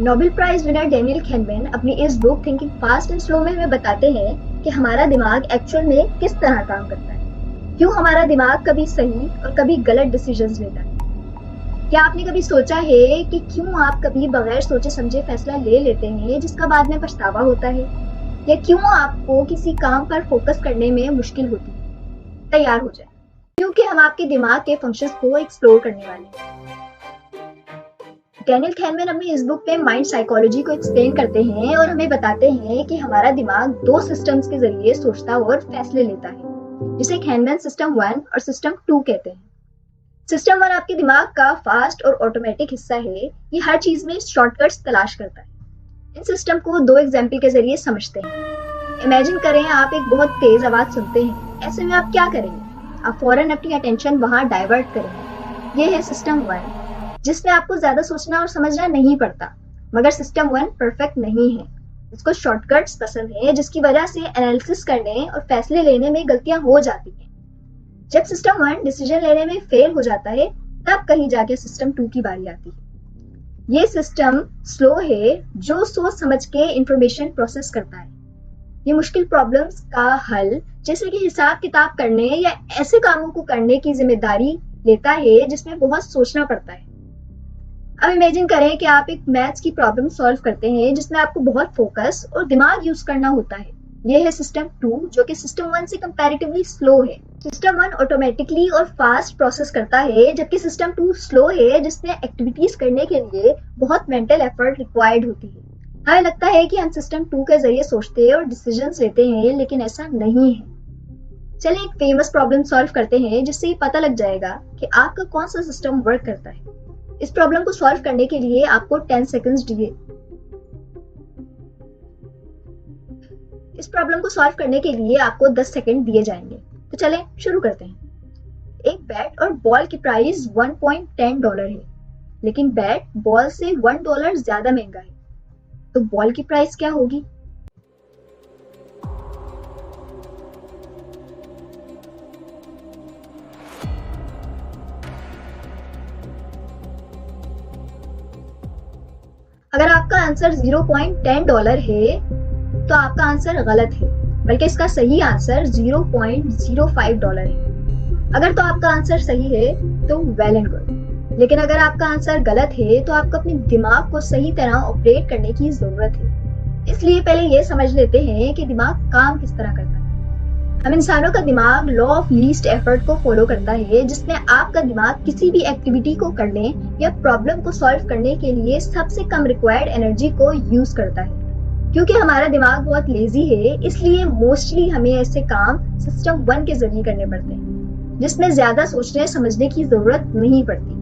Nobel prize winner Daniel kahneman अपनी इस book thinking fast and slow में हमें बताते हैं कि हमारा दिमाग एक्चुअल में किस तरह काम करता है, क्यों हमारा दिमाग कभी सही और कभी गलत डिसीजंस लेता है। क्या आपने कभी सोचा है कि क्यों आप कभी बगैर सोचे समझे फैसला ले लेते हैं जिसका बाद में पछतावा होता है, या क्यों आपको किसी काम पर फोकस करने में मुश्किल होती है। तैयार हो जाए, क्योंकि हम आपके दिमाग के फंक्शंस को एक्सप्लोर करने वाले हैं। डैनियल kahneman अपनी इस बुक में माइंड साइकोलॉजी को एक्सप्लेन करते हैं और हमें बताते हैं कि हमारा दिमाग दो सिस्टम्स के जरिए सोचता और फैसले लेता है, जिसे kahneman सिस्टम 1 और सिस्टम 2 कहते हैं। सिस्टम 1 आपके दिमाग का फास्ट और ऑटोमेटिक हिस्सा है। ये हर चीज में शॉर्टकट्स तलाश करता है। इन सिस्टम को दो एग्जाम्पल के जरिए समझते हैं। इमेजिन करें आप एक बहुत तेज आवाज सुनते हैं। ऐसे में आप क्या करेंगे? आप फौरन अपनी अटेंशन वहां डाइवर्ट करेंगे। ये है सिस्टम 1, जिसमें आपको ज्यादा सोचना और समझना नहीं पड़ता। मगर सिस्टम 1 परफेक्ट नहीं है। इसको शॉर्टकट्स पसंद है, जिसकी वजह से एनालिसिस करने और फैसले लेने में गलतियां हो जाती हैं। जब सिस्टम 1 डिसीजन लेने में फेल हो जाता है, तब कहीं जाके सिस्टम 2 की बारी आती है। ये सिस्टम स्लो है, जो सोच समझ के इंफॉर्मेशन प्रोसेस करता है। ये मुश्किल प्रॉब्लम्स का हल, जैसे कि हिसाब किताब करने या ऐसे कामों को करने की जिम्मेदारी लेता है जिसमें बहुत सोचना पड़ता है। अब इमेजिन करें कि आप एक मैथ्स की प्रॉब्लम सॉल्व करते हैं जिसमें आपको बहुत फोकस और दिमाग यूज करना होता है। ये है सिस्टम 2, जो कि सिस्टम 1 से कंपैरेटिवली स्लो है। सिस्टम 1 ऑटोमेटिकली और फास्ट प्रोसेस करता है, जबकि सिस्टम 2 स्लो है, जिसमें एक्टिविटीज करने के लिए बहुत मेंटल एफर्ट रिक्वायर्ड होती है। हमें लगता है कि हम सिस्टम 2 के जरिए सोचते हैं और डिसीजंस लेते हैं, लेकिन ऐसा नहीं है। चलिए एक फेमस प्रॉब्लम सॉल्व करते हैं, जिससे ये पता लग जाएगा कि आपका कौन सा सिस्टम वर्क करता है। इस प्रॉब्लम को सॉल्व करने के लिए आपको 10 सेकंड्स दिए। इस प्रॉब्लम को सॉल्व करने के लिए आपको 10 सेकंड दिए जाएंगे। तो चलें शुरू करते हैं। एक बैट और बॉल की प्राइस $1.10 है, लेकिन बैट बॉल से $1 ज्यादा महंगा है। तो बॉल की प्राइस क्या होगी? अगर आपका आंसर $0.10 है, तो आपका आंसर गलत है, बल्कि इसका सही आंसर $0.05 है। अगर तो आपका आंसर सही है तो वेल एंड गुड, लेकिन अगर आपका आंसर गलत है तो आपको अपने दिमाग को सही तरह ऑपरेट करने की जरूरत है। इसलिए पहले ये समझ लेते हैं कि दिमाग काम किस तरह करता है। हम इंसानों का दिमाग लॉ ऑफ लीस्ट एफर्ट को फॉलो करता है, जिसमें आपका दिमाग किसी भी एक्टिविटी को करने या प्रॉब्लम को सॉल्व करने के लिए सबसे कम रिक्वायर्ड एनर्जी को यूज करता है। क्योंकि हमारा दिमाग बहुत लेजी है, इसलिए मोस्टली हमें ऐसे काम सिस्टम 1 के जरिए करने पड़ते हैं, जिसमें ज्यादा सोचने समझने की जरूरत नहीं पड़ती।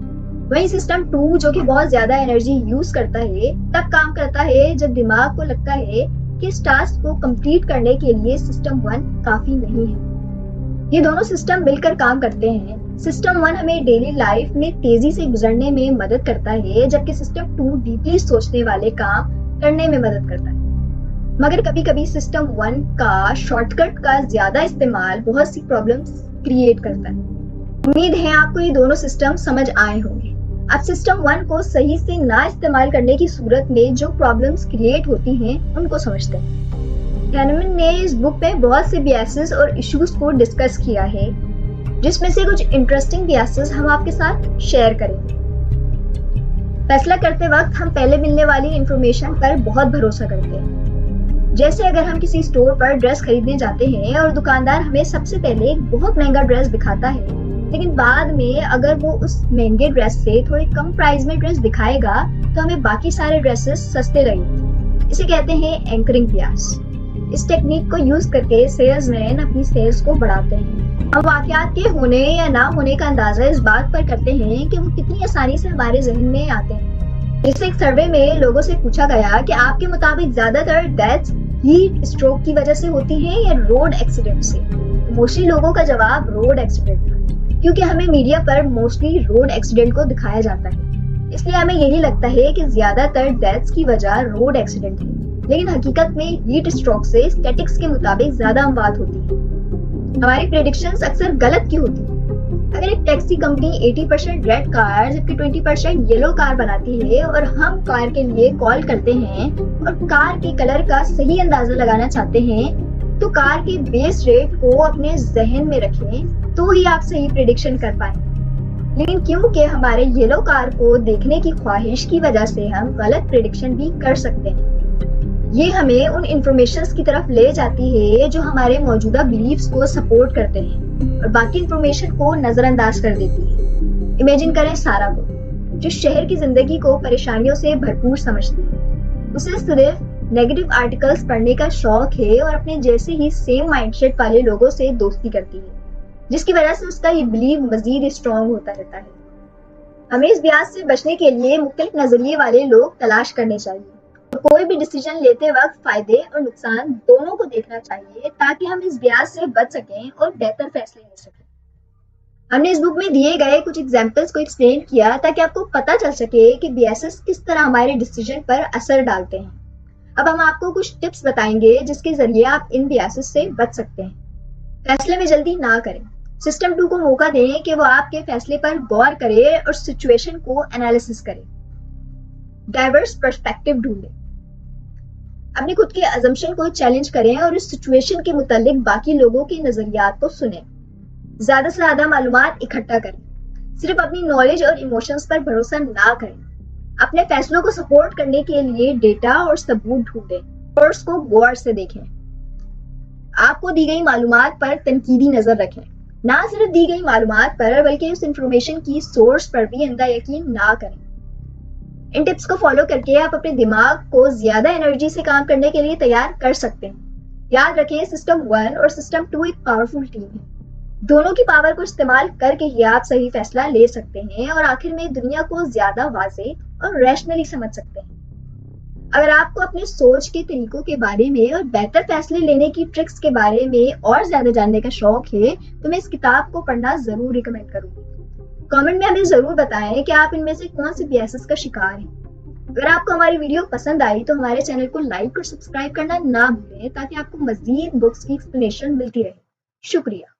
वहीं सिस्टम 2, जो कि बहुत ज्यादा एनर्जी यूज करता है, तब काम करता है जब दिमाग को लगता है कि इस टास्क को कंप्लीट करने के लिए सिस्टम 1 काफी नहीं है। ये दोनों सिस्टम मिलकर काम करते हैं। सिस्टम 1 हमें डेली लाइफ में तेजी से गुजरने में मदद करता है, जबकि सिस्टम 2 डीपली सोचने वाले काम करने में मदद करता है। मगर कभी कभी सिस्टम 1 का शॉर्टकट का ज्यादा इस्तेमाल बहुत सी प्रॉब्लम्स क्रिएट करता है। उम्मीद है आपको ये दोनों सिस्टम समझ आए होंगे। अब सिस्टम 1 को सही से ना इस्तेमाल करने की सूरत में जो प्रॉब्लम्स क्रिएट होती हैं, उनको समझते हैं। kahneman ने इस बुक में बहुत से बियासेस और इश्यूज को डिस्कस किया है, जिसमें से कुछ इंटरेस्टिंग बियासेस हम आपके साथ शेयर करेंगे। फैसला करते वक्त हम पहले मिलने वाली इंफॉर्मेशन पर बहुत भरोसा करते हैं। जैसे अगर हम किसी स्टोर पर ड्रेस खरीदने जाते हैं और दुकानदार हमें सबसे पहले एक बहुत महंगा ड्रेस दिखाता है, लेकिन बाद में अगर वो उस महंगे ड्रेस से थोड़े कम प्राइस में ड्रेस दिखाएगा, तो हमें बाकी सारे ड्रेसेस सस्ते लगेंगे। इसे कहते हैं एंकरिंग बियास। इस टेक्निक को यूज करके सेल्समैन अपनी सेल्स को बढ़ाते हैं। अब वाकयात के होने या ना होने का अंदाजा इस बात पर करते हैं कि वो कितनी आसानी से हमारे जहन में आते हैं। जैसे एक सर्वे में लोगों से पूछा गया कि आपके मुताबिक ज्यादातर डेथ्स हीट स्ट्रोक की वजह से होती हैं या रोड एक्सीडेंट से। मोस्टली लोगों का जवाब रोड एक्सीडेंट था, क्योंकि हमें मीडिया पर मोस्टली रोड एक्सीडेंट को दिखाया जाता है, इसलिए हमें यही लगता है कि ज्यादातर डेथ्स की वजह रोड एक्सीडेंट है। लेकिन हकीकत में हीट स्ट्रोक से स्टैटिस्टिक्स के मुताबिक ज्यादा अमवात होती है। हमारी प्रेडिक्शंस अक्सर गलत क्यों होती है? अगर एक टैक्सी कंपनी 80% रेड कार जबकि 20% येलो कार बनाती है और हम कार के लिए कॉल करते हैं और कार के कलर का सही अंदाजा लगाना चाहते हैं, तो कार के बेस रेट को अपने जहन में रखें तो ही आप सही प्रिडिक्शन कर पाएंगे। लेकिन क्योंकि हमारे येलो कार को देखने की ख्वाहिश की वजह से हम गलत प्रिडिक्शन भी कर सकते हैं। ये हमें उन इंफॉर्मेशंस की तरफ ले जाती है जो हमारे मौजूदा बिलीफ्स को सपोर्ट करते हैं और बाकी इंफॉर्मेशन को नजरअंदाज कर देती है। इमेजिन करें सारा को, जो शहर की जिंदगी को परेशानियों से भरपूर समझती है। उसे सिर्फ नेगेटिव आर्टिकल्स पढ़ने का शौक है और अपने जैसे ही सेम माइंडसेट वाले लोगों से दोस्ती करती है, जिसकी वजह से उसका ये बिलीव मजीद स्ट्रॉन्ग होता रहता है। हमें इस ब्याज से बचने के लिए मुख्तलिफ नजरिए वाले लोग तलाश करने चाहिए। कोई भी डिसीजन लेते वक्त फायदे और नुकसान दोनों को देखना चाहिए ताकि हम इस ब्याज से बच सकें और बेहतर फैसले ले सकें। हमने इस बुक में दिए गए कुछ एग्जांपल्स को एक्सप्लेन किया ताकि आपको पता चल सके कि बियासेस किस तरह हमारे डिसीजन पर असर डालते हैं। अब हम आपको कुछ टिप्स बताएंगे जिसके जरिए आप इन बियासेस से बच सकते हैं। फैसले में जल्दी ना करें। सिस्टम 2 को मौका दें कि वो आपके फैसले पर गौर करे और सिचुएशन को एनालिसिस करे। डाइवर्स पर्सपेक्टिव ढूंढें। अपने खुद के अजम्पशन को चैलेंज करें और इस सिचुएशन के मुतालिक बाकी लोगों के नजरियात को सुनें। ज्यादा से ज्यादा मालूमात इकट्ठा करें। सिर्फ अपनी नॉलेज और इमोशंस पर भरोसा ना करें। अपने फैसलों को सपोर्ट करने के लिए डेटा और सबूत ढूंढें। सोर्स को गौर से देखें। आपको दी गई मालूमात पर तनकीदी नजर रखें। ना सिर्फ दी गई मालूमात पर बल्कि उस इंफॉर्मेशन की सोर्स पर भी अंधा यकीन ना करें। इन टिप्स को फॉलो करके आप अपने दिमाग को ज्यादा एनर्जी से काम करने के लिए तैयार कर सकते हैं। याद रखें, सिस्टम 1 और सिस्टम 2 एक पावरफुल टीम है। दोनों की पावर को इस्तेमाल करके ही आप सही फैसला ले सकते हैं और आखिर में दुनिया को ज्यादा वाज़ेह और रैशनली समझ सकते हैं। अगर आपको अपनी सोच के तरीकों के बारे में और बेहतर फैसले लेने की ट्रिक्स के बारे में और ज्यादा जानने का शौक है तो मैं इस किताब को पढ़ना जरूर रिकमेंड करूंगी। कमेंट में हमें जरूर बताएं कि आप इनमें से कौन से बियासेस का शिकार हैं। अगर आपको हमारी वीडियो पसंद आई तो हमारे चैनल को लाइक और सब्सक्राइब करना ना भूलें ताकि आपको मजीद बुक्स की एक्सप्लेनेशन मिलती रहे। शुक्रिया।